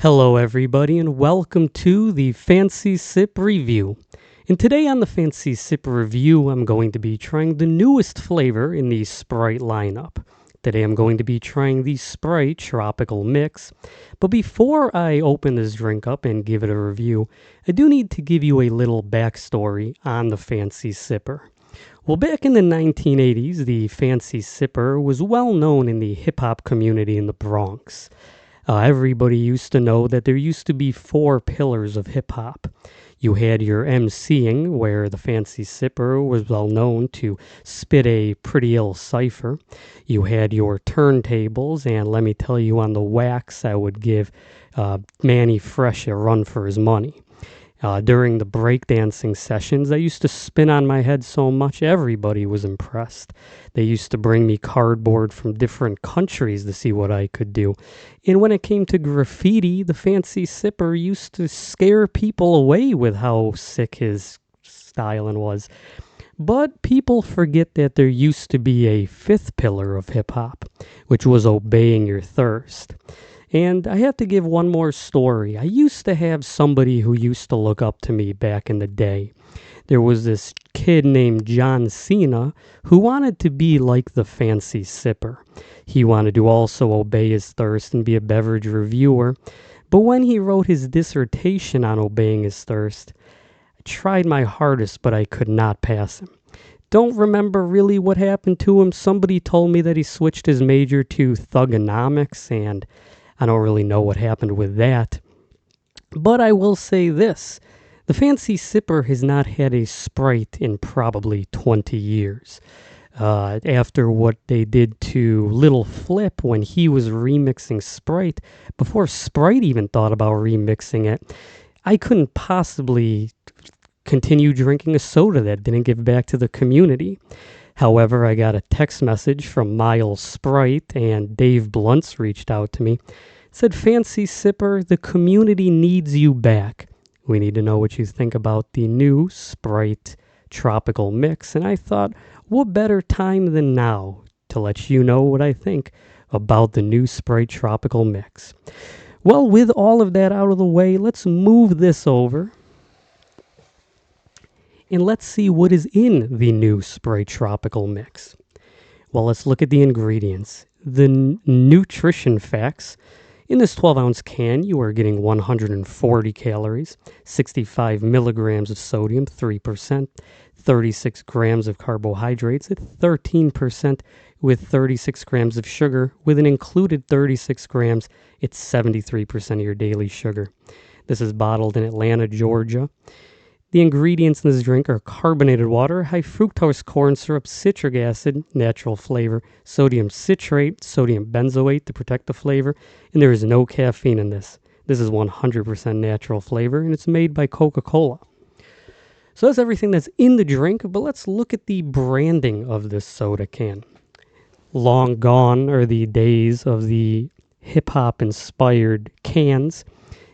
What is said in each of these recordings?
Hello everybody and welcome to the Fancy Sip Review. And today on the Fancy Sip Review, I'm going to be trying the newest flavor in the Sprite lineup. Today I'm going to be trying the Sprite Tropical Mix. But before I open this drink up and give it a review, I do need to give you a little backstory on the Fancy Sipper. Well, back in the 1980s, the Fancy Sipper was well known in the hip-hop community in the Bronx. Everybody used to know that there used to be four pillars of hip-hop. You had your MCing, where the Fancy Sipper was well known to spit a pretty ill cipher. You had your turntables, and let me tell you, on the wax, I would give Manny Fresh a run for his money. During the breakdancing sessions, I used to spin on my head so much everybody was impressed. They used to bring me cardboard from different countries to see what I could do. And when it came to graffiti, the Fancy Sipper used to scare people away with how sick his styling was. But people forget that there used to be a fifth pillar of hip-hop, which was obeying your thirst. And I have to give one more story. I used to have somebody who used to look up to me back in the day. There was this kid named John Cena who wanted to be like the Fancy Sipper. He wanted to also obey his thirst and be a beverage reviewer. But when he wrote his dissertation on obeying his thirst, I tried my hardest, but I could not pass him. Don't remember really what happened to him. Somebody told me that he switched his major to thugonomics, and I don't really know what happened with that. But I will say this. The Fancy Sipper has not had a Sprite in probably 20 years. After what they did to Lil Flip when he was remixing Sprite, before Sprite even thought about remixing it, I couldn't possibly continue drinking a soda that didn't give back to the community. However, I got a text message from Miles Sprite, and Dave Blunts reached out to me. Said, "Fancy Sipper, the community needs you back. We need to know what you think about the new Sprite Tropical Mix." And I thought, what better time than now to let you know what I think about the new Sprite Tropical Mix. Well, with all of that out of the way, let's move this over. And let's see what is in the new Sprite Tropical Mix. Well, let's look at the ingredients. The nutrition facts. In this 12-ounce can, you are getting 140 calories, 65 milligrams of sodium, 3%, 36 grams of carbohydrates at 13%, with 36 grams of sugar. With an included 36 grams, it's 73% of your daily sugar. This is bottled in Atlanta, Georgia. The ingredients in this drink are carbonated water, high fructose corn syrup, citric acid, natural flavor, sodium citrate, sodium benzoate to protect the flavor, and there is no caffeine in this. This is 100% natural flavor, and it's made by Coca-Cola. So that's everything that's in the drink, but let's look at the branding of this soda can. Long gone are the days of the hip-hop inspired cans.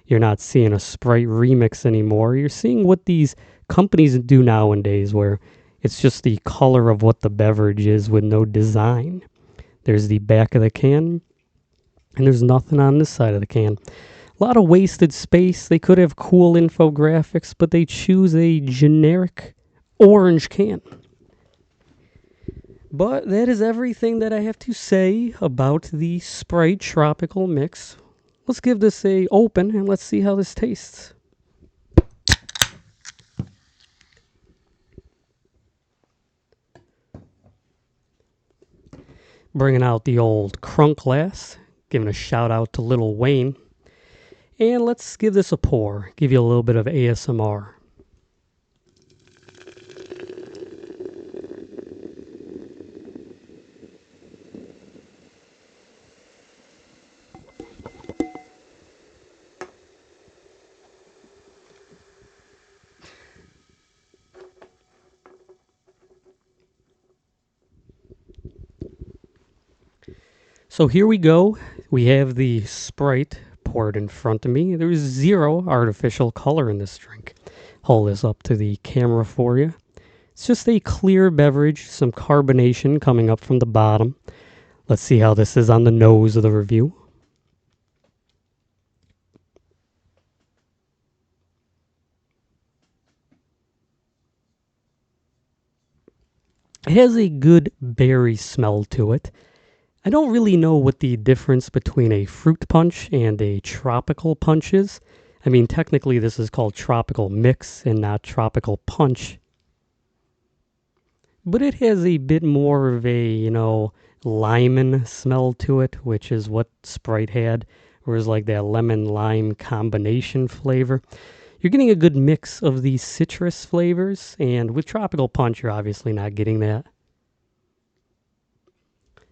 You're not seeing a Sprite remix anymore. You're seeing what these companies do nowadays, where it's just the color of what the beverage is with no design. There's the back of the can, and there's nothing on this side of the can. A lot of wasted space. They could have cool infographics, but they choose a generic orange can. But that is everything that I have to say about the Sprite Tropical Mix. Let's give this a open and let's see how this tastes. Bringing out the old crunk glass, giving a shout out to Lil Wayne. And let's give this a pour, give you a little bit of ASMR. So here we go. We have the Sprite poured in front of me. There is zero artificial color in this drink. Hold this up to the camera for you. It's just a clear beverage, some carbonation coming up from the bottom. Let's see how this is on the nose of the review. It has a good berry smell to it. I don't really know what the difference between a fruit punch and a tropical punch is. I mean, technically this is called tropical mix and not tropical punch. But it has a bit more of a, lemon smell to it, which is what Sprite had, whereas like that lemon lime combination flavor. You're getting a good mix of these citrus flavors, and with tropical punch, you're obviously not getting that.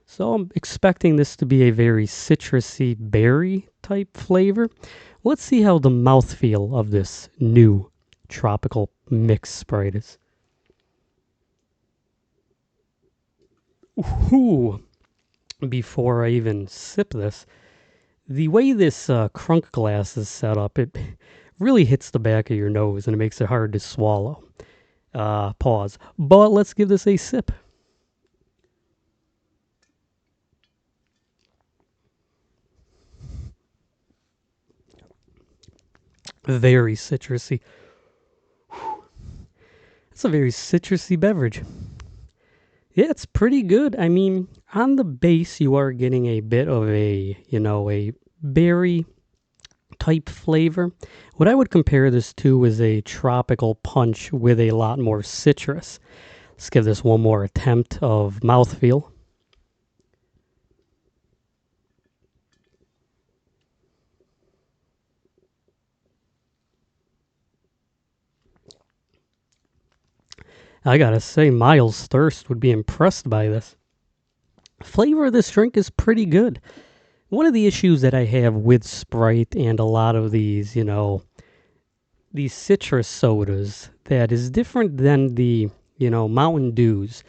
So I'm expecting this to be a very citrusy berry type flavor. Let's see how the mouthfeel of this new tropical mix Sprite is. Ooh, before I even sip this, the way this crunk glass is set up, it really hits the back of your nose and it makes it hard to swallow. Pause. But let's give this a sip. Very citrusy. It's a very citrusy beverage. Yeah, it's pretty good. I mean, on the base, you are getting a bit of a, a berry type flavor. What I would compare this to is a tropical punch with a lot more citrus. Let's give this one more attempt of mouthfeel. I gotta say, Miles Thirst would be impressed by this. Flavor of this drink is pretty good. One of the issues that I have with Sprite and a lot of these, these citrus sodas that is different than the, Mountain Dews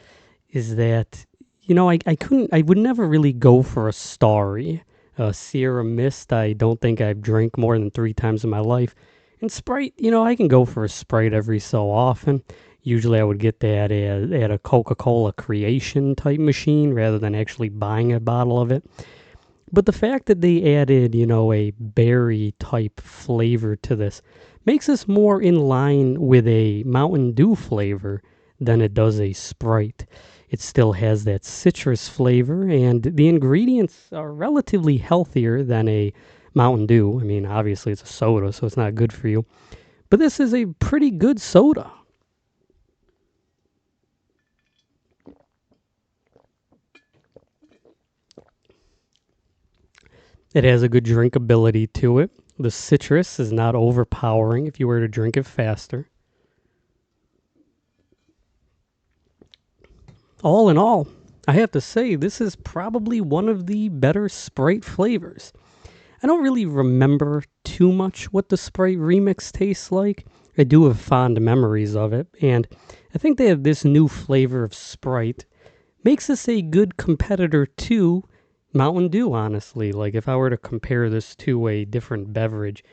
is that, I would never really go for a Starry. Sierra Mist, I don't think I've drank more than 3 times in my life. And Sprite, I can go for a Sprite every so often. Usually I would get that at a Coca-Cola Creation type machine rather than actually buying a bottle of it. But the fact that they added, a berry type flavor to this makes this more in line with a Mountain Dew flavor than it does a Sprite. It still has that citrus flavor, and the ingredients are relatively healthier than a Mountain Dew. I mean, obviously it's a soda, so it's not good for you. But this is a pretty good soda. It has a good drinkability to it. The citrus is not overpowering if you were to drink it faster. All in all, I have to say this is probably one of the better Sprite flavors. I don't really remember too much what the Sprite remix tastes like. I do have fond memories of it, and I think they have this new flavor of Sprite. Makes this a good competitor to Mountain Dew, honestly. Like, if I were to compare this to a different beverage,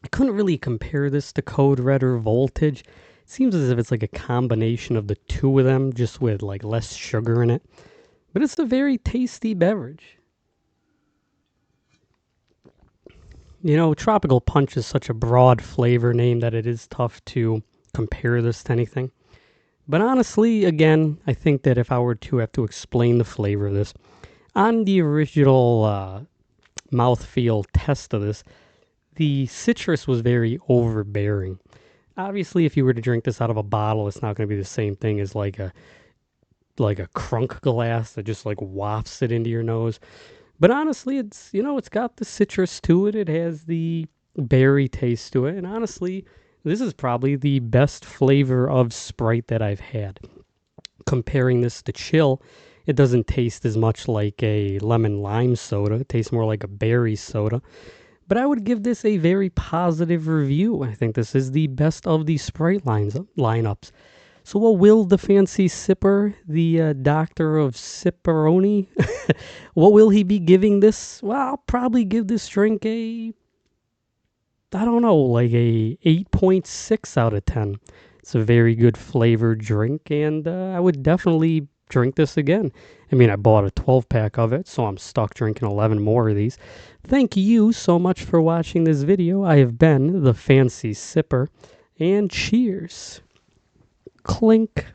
I couldn't really compare this to Code Red or Voltage. It seems as if it's like a combination of the two of them, just with like less sugar in it. But it's a very tasty beverage. Tropical Punch is such a broad flavor name that it is tough to compare this to anything. But honestly, again, I think that if I were to have to explain the flavor of this, on the original mouthfeel test of this, the citrus was very overbearing. Obviously, if you were to drink this out of a bottle, it's not going to be the same thing as like a crunk glass that just like wafts it into your nose. But honestly, it's got the citrus to it. It has the berry taste to it. And honestly, this is probably the best flavor of Sprite that I've had. Comparing this to Chill, it doesn't taste as much like a lemon lime soda. It tastes more like a berry soda. But I would give this a very positive review. I think this is the best of the Sprite lineups. So what will the fancy sipper, the doctor of sipperoni, what will he be giving this? Well, I'll probably give this drink a, I don't know, like a 8.6 out of 10. It's a very good flavored drink, and I would definitely drink this again. I mean, I bought a 12-pack of it, so I'm stuck drinking 11 more of these. Thank you so much for watching this video. I have been the Fancy Sipper, and cheers. Clink.